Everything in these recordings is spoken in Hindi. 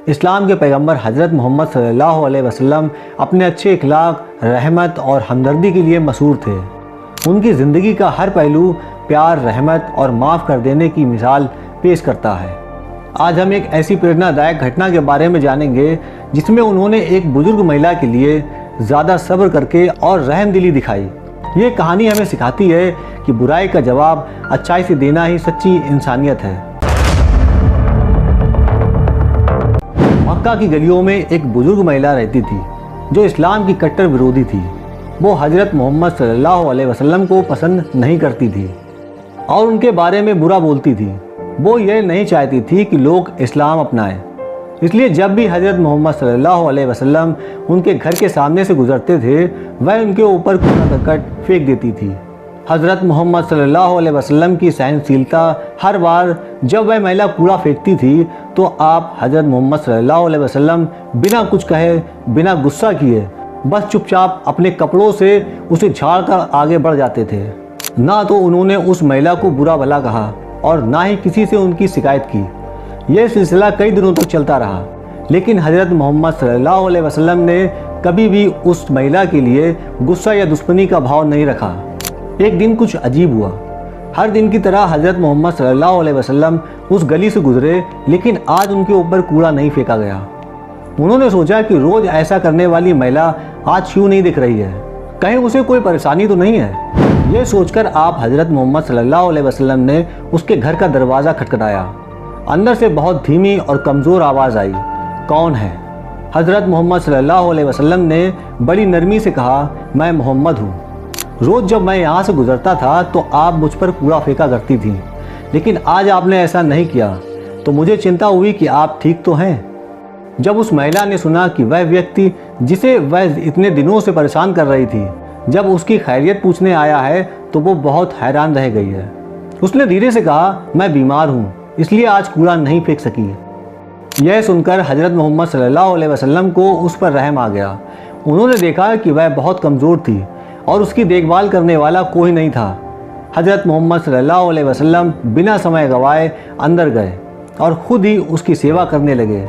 इस्लाम के पैगंबर हज़रत मोहम्मद सल्लल्लाहु अलैहि वसल्लम अपने अच्छे इखलाक, रहमत और हमदर्दी के लिए मशहूर थे। उनकी ज़िंदगी का हर पहलू प्यार, रहमत और माफ़ कर देने की मिसाल पेश करता है। आज हम एक ऐसी प्रेरणादायक घटना के बारे में जानेंगे जिसमें उन्होंने एक बुजुर्ग महिला के लिए ज़्यादा सब्र करके और रहमदिली दिखाई। ये कहानी हमें सिखाती है कि बुराई का जवाब अच्छाई से देना ही सच्ची इंसानियत है। मक्का की गलियों में एक बुजुर्ग महिला रहती थी जो इस्लाम की कट्टर विरोधी थी। वो हज़रत मोहम्मद सल्लल्लाहु अलैहि वसल्लम को पसंद नहीं करती थी और उनके बारे में बुरा बोलती थी। वो ये नहीं चाहती थी कि लोग इस्लाम अपनाएं। इसलिए जब भी हज़रत मोहम्मद सल्लल्लाहु अलैहि वसल्लम उनके घर के सामने से गुजरते थे, वह उनके ऊपर कूड़ा करकट फेंक देती थी। हज़रत मोहम्मद सल्लल्लाहु अलैहि वसल्लम की सहनशीलता, हर बार जब वह महिला कूड़ा फेंकती थी तो आप हज़रत मोहम्मद सल्लल्लाहु अलैहि वसल्लम बिना कुछ कहे, बिना गुस्सा किए, बस चुपचाप अपने कपड़ों से उसे झाड़ कर आगे बढ़ जाते थे। ना तो उन्होंने उस महिला को बुरा भला कहा और ना ही किसी से उनकी शिकायत की। यह सिलसिला कई दिनों तक चलता रहा, लेकिन हज़रत मोहम्मद सल्लल्लाहु अलैहि वसल्लम ने कभी भी उस महिला के लिए गुस्सा या दुश्मनी का भाव नहीं रखा। एक दिन कुछ अजीब हुआ। हर दिन की तरह हज़रत मोहम्मद सल्लल्लाहु अलैहि वसल्लम उस गली से गुजरे, लेकिन आज उनके ऊपर कूड़ा नहीं फेंका गया। उन्होंने सोचा कि रोज़ ऐसा करने वाली महिला आज क्यों नहीं दिख रही है, कहीं उसे कोई परेशानी तो नहीं है। यह सोचकर आप हज़रत मोहम्मद सल्लल्लाहु अलैहि वसल्लम ने उसके घर का दरवाज़ा खटखटाया। अंदर से बहुत धीमी और कमज़ोर आवाज़ आई, कौन है? हज़रत मोहम्मद सल्लल्लाहु अलैहि वसल्लम ने बड़ी नरमी से कहा, मैं मोहम्मद हूँ। रोज़ जब मैं यहाँ से गुजरता था तो आप मुझ पर कूड़ा फेंका करती थी, लेकिन आज आपने ऐसा नहीं किया, तो मुझे चिंता हुई कि आप ठीक तो हैं। जब उस महिला ने सुना कि वह व्यक्ति जिसे वह इतने दिनों से परेशान कर रही थी, जब उसकी खैरियत पूछने आया है, तो वो बहुत हैरान रह गई है। उसने धीरे से कहा, मैं बीमार हूँ, इसलिए आज कूड़ा नहीं फेंक सकी। यह सुनकर हज़रत मोहम्मद सल्लल्लाहु अलैहि वसल्लम को उस पर रहम आ गया। उन्होंने देखा कि वह बहुत कमज़ोर थी और उसकी देखभाल करने वाला कोई नहीं था। हज़रत मोहम्मद सल्लल्लाहु अलैहि वसल्लम बिना समय गंवाए अंदर गए और ख़ुद ही उसकी सेवा करने लगे।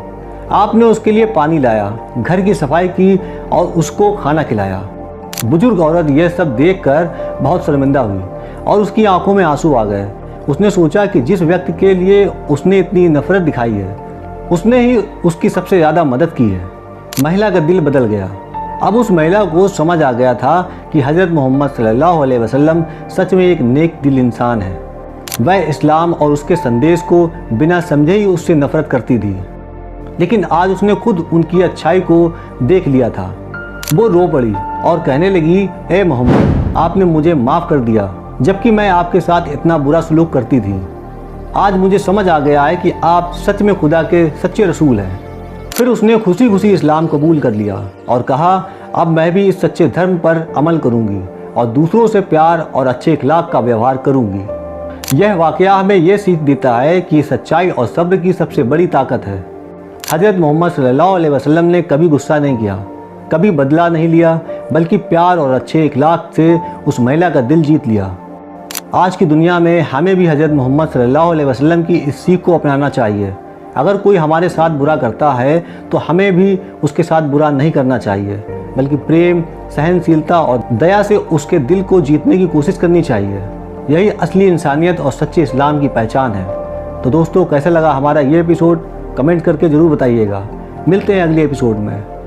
आपने उसके लिए पानी लाया, घर की सफाई की और उसको खाना खिलाया। बुजुर्ग औरत यह सब देखकर बहुत शर्मिंदा हुई और उसकी आंखों में आंसू आ गए। उसने सोचा कि जिस व्यक्ति के लिए उसने इतनी नफरत दिखाई है, उसने ही उसकी सबसे ज़्यादा मदद की है। महिला का दिल बदल गया। अब उस महिला को समझ आ गया था कि हज़रत मोहम्मद सल्लल्लाहु अलैहि वसल्लम सच में एक नेक दिल इंसान है। वह इस्लाम और उसके संदेश को बिना समझे ही उससे नफरत करती थी, लेकिन आज उसने खुद उनकी अच्छाई को देख लिया था। वो रो पड़ी और कहने लगी, ए मोहम्मद, आपने मुझे माफ़ कर दिया, जबकि मैं आपके साथ इतना बुरा सलूक करती थी। आज मुझे समझ आ गया है कि आप सच में खुदा के सच्चे रसूल हैं। फिर उसने खुशी खुशी इस्लाम कबूल कर लिया और कहा, अब मैं भी इस सच्चे धर्म पर अमल करूंगी और दूसरों से प्यार और अच्छे इखलाक का व्यवहार करूंगी। यह वाक़या हमें यह सीख देता है कि सच्चाई और सब्र की सबसे बड़ी ताकत है। हज़रत मोहम्मद सल्लल्लाहु अलैहि वसल्लम ने कभी गुस्सा नहीं किया, कभी बदला नहीं लिया, बल्कि प्यार और अच्छे इखलाक से उस महिला का दिल जीत लिया। आज की दुनिया में हमें भी हज़रत मोहम्मद सल्लल्लाहु अलैहि वसल्लम की इस सीख को अपनाना चाहिए। अगर कोई हमारे साथ बुरा करता है तो हमें भी उसके साथ बुरा नहीं करना चाहिए, बल्कि प्रेम, सहनशीलता और दया से उसके दिल को जीतने की कोशिश करनी चाहिए। यही असली इंसानियत और सच्चे इस्लाम की पहचान है। तो दोस्तों, कैसा लगा हमारा ये एपिसोड? कमेंट करके ज़रूर बताइएगा। मिलते हैं अगले एपिसोड में।